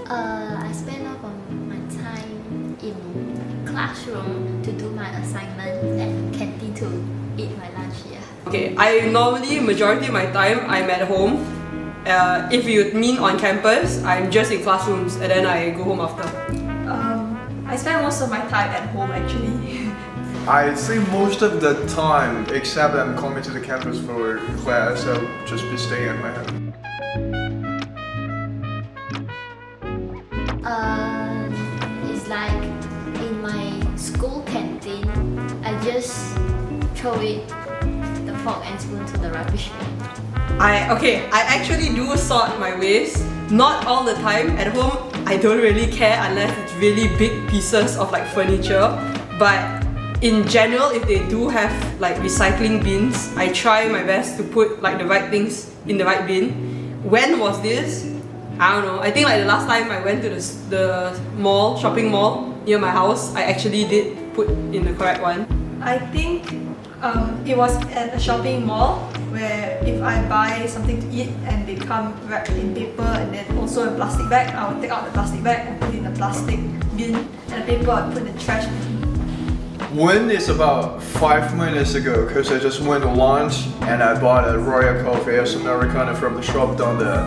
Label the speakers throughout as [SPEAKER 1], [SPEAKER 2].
[SPEAKER 1] I spend all of my time in classroom to do my assignment and canteen to eat my lunch here.
[SPEAKER 2] Okay, I normally, majority of my time, I'm at home. If you mean on campus, I'm just in classrooms and then I go home after.
[SPEAKER 3] I spend most of my time at home actually.
[SPEAKER 4] I think most of the time, except I'm coming to the campus for class, I'll just be staying at my home.
[SPEAKER 1] It's like in my school canteen, I just throw it, the fork and spoon to the rubbish bin.
[SPEAKER 2] I actually do sort my waste. Not all the time. At home, I don't really care unless it's really big pieces of like furniture. But in general, if they do have like recycling bins, I try my best to put like the right things in the right bin. When was this? I don't know. I think like the last time I went to the mall, shopping mall near my house, I actually did put in the correct one.
[SPEAKER 3] I think it was at a shopping mall where if I buy something to eat and they come wrapped in paper and then also a plastic bag, I will take out the plastic bag and put it in the plastic bin, and the paper I will put in the trash bin.
[SPEAKER 4] One is about 5 minutes ago, because I just went to lunch and I bought a Royal Coffee as Americano from the shop down there.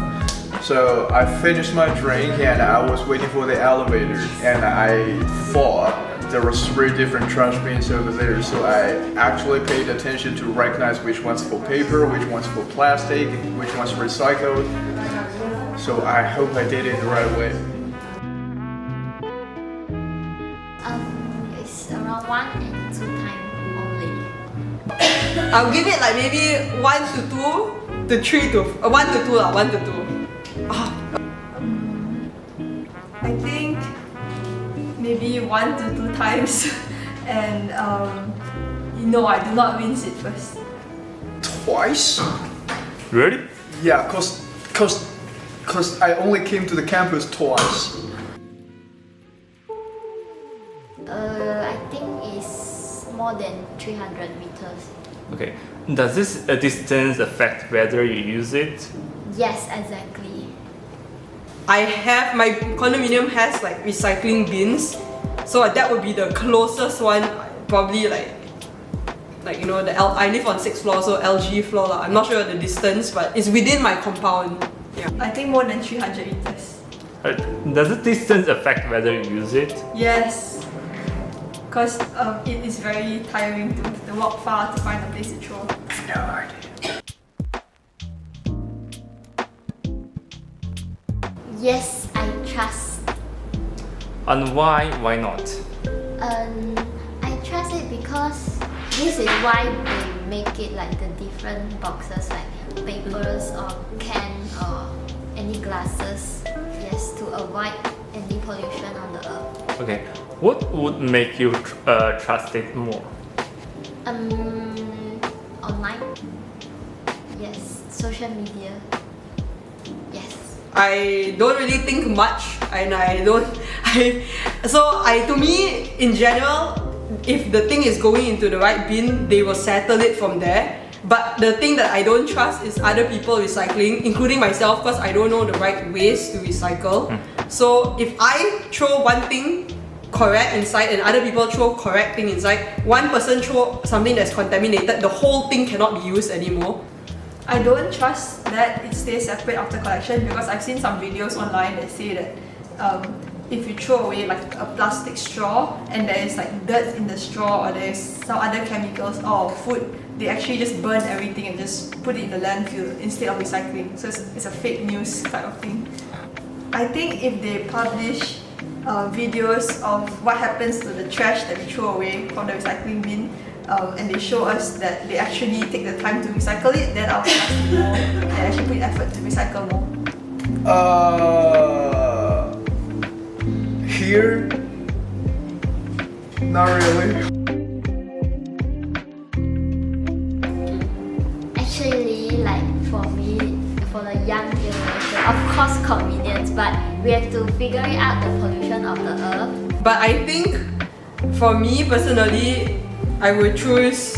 [SPEAKER 4] So I finished my drink and I was waiting for the elevator, and I thought there were 3 different trash bins over there, so I actually paid attention to recognize which one's for paper, which one's for plastic, which one's recycled. So I hope I did it the right way.
[SPEAKER 1] It's around 1 and 2 times only.
[SPEAKER 2] I'll give it like maybe 1 to 2 to 3 to 1 to 2 lah, 1 to 2.
[SPEAKER 3] I think maybe 1 to 2 times, and I do not rinse it first.
[SPEAKER 4] Twice?
[SPEAKER 5] Really?
[SPEAKER 4] Yeah, cause I only came to the campus twice.
[SPEAKER 1] I think it's more than 300 meters.
[SPEAKER 5] Okay. Does this distance affect whether you use it?
[SPEAKER 1] Yes, exactly.
[SPEAKER 2] My condominium has like recycling bins, so that would be the closest one. Probably like I live on 6th floor, so LG floor lah. I'm not sure the distance, but it's within my compound. Yeah.
[SPEAKER 3] I think more than 300 meters.
[SPEAKER 5] Does the distance affect whether you use it?
[SPEAKER 3] Yes, because it is very tiring to walk far to find a place to throw.
[SPEAKER 4] No idea.
[SPEAKER 1] Yes, I trust.
[SPEAKER 5] And why? Why not?
[SPEAKER 1] I trust it because this is why they make it like the different boxes, like papers or can or any glasses. Yes, to avoid any pollution on the earth.
[SPEAKER 5] Okay. What would make you trust it more?
[SPEAKER 1] Online. Yes, social media. Yes.
[SPEAKER 2] I don't really think much, and to me, in general, if the thing is going into the right bin, they will settle it from there. But the thing that I don't trust is other people recycling, including myself, because I don't know the right ways to recycle. So if I throw one thing correct inside and other people throw correct thing inside, one person throw something that's contaminated, the whole thing cannot be used anymore.
[SPEAKER 3] I don't trust that it stays separate after collection, because I've seen some videos online that say that if you throw away like a plastic straw and there is like dirt in the straw or there's some other chemicals or food, they actually just burn everything and just put it in the landfill instead of recycling. So it's a fake news type of thing. I think if they publish videos of what happens to the trash that we throw away from the recycling bin, and they show us that they actually take the time to recycle it, then I'll trust it more and actually put effort to recycle more.
[SPEAKER 4] Here? Not really.
[SPEAKER 1] Actually, like for me, for the young generation, of course convenience, but we have to figure it out the pollution of the earth.
[SPEAKER 2] But I think, for me personally, I would choose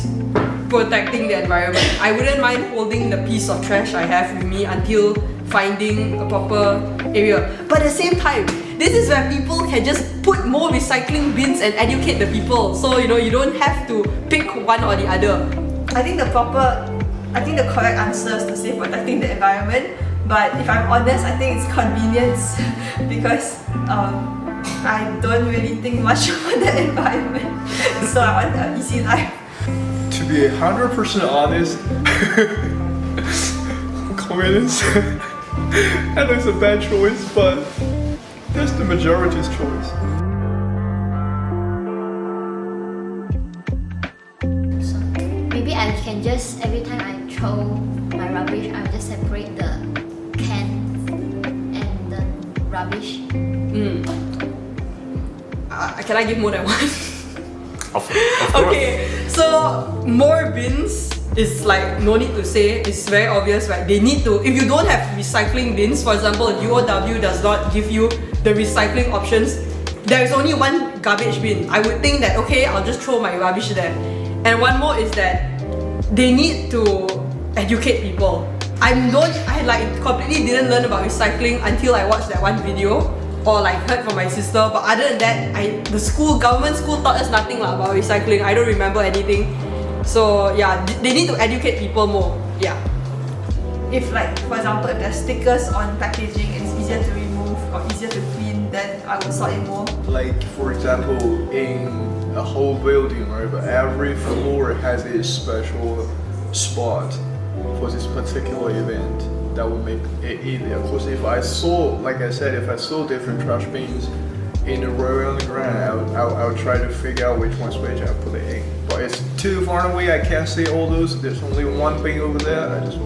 [SPEAKER 2] protecting the environment. I wouldn't mind holding the piece of trash I have with me until finding a proper area. But at the same time, this is where people can just put more recycling bins and educate the people. So you don't have to pick one or the other.
[SPEAKER 3] I think the correct answer is to say protecting the environment. But if I'm honest, I think it's convenience because I don't really think much about the environment. So I want an easy life.
[SPEAKER 4] To be 100% honest, convenience. I know it's a bad choice, but that's the majority's choice.
[SPEAKER 1] So maybe I can just, every time I throw my rubbish, I'll just separate the cans and the rubbish.
[SPEAKER 2] Can I give more than one?
[SPEAKER 5] Of course.
[SPEAKER 2] Okay, so more bins is like no need to say, it's very obvious, right? They need to, if you don't have recycling bins, for example, UOW does not give you the recycling options, there is only one garbage bin. I would think that, okay, I'll just throw my rubbish there. And one more is that they need to educate people. I completely didn't learn about recycling until I watched that one video or like heard from my sister. But other than that, the government school taught us nothing about recycling. I don't remember anything. So yeah, they need to educate people more. Yeah.
[SPEAKER 3] If like, for example, if there's stickers on packaging and it's easier to remove or easier to clean, then I would sort it more.
[SPEAKER 4] Like for example, in a whole building, right? But every floor has a special spot for this particular event. That would make it easier. Because if I saw, like I said, if I saw different trash bins in the row on the ground, I would try to figure out which one's which I put it in. But it's too far away. I can't see all those. There's only one bin over there. I just,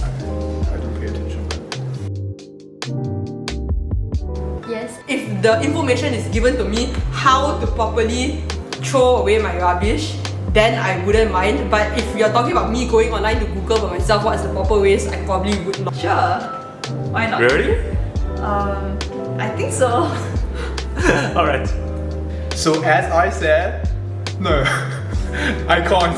[SPEAKER 4] I don't pay attention.
[SPEAKER 1] Yes.
[SPEAKER 2] If the information is given to me how to properly throw away my rubbish, then I wouldn't mind. But if you're talking about me going online to Google for myself what's the proper ways, I probably would not.
[SPEAKER 3] Sure, why not?
[SPEAKER 5] Really?
[SPEAKER 3] I think so.
[SPEAKER 5] Alright.
[SPEAKER 4] So as I said, no, I can't.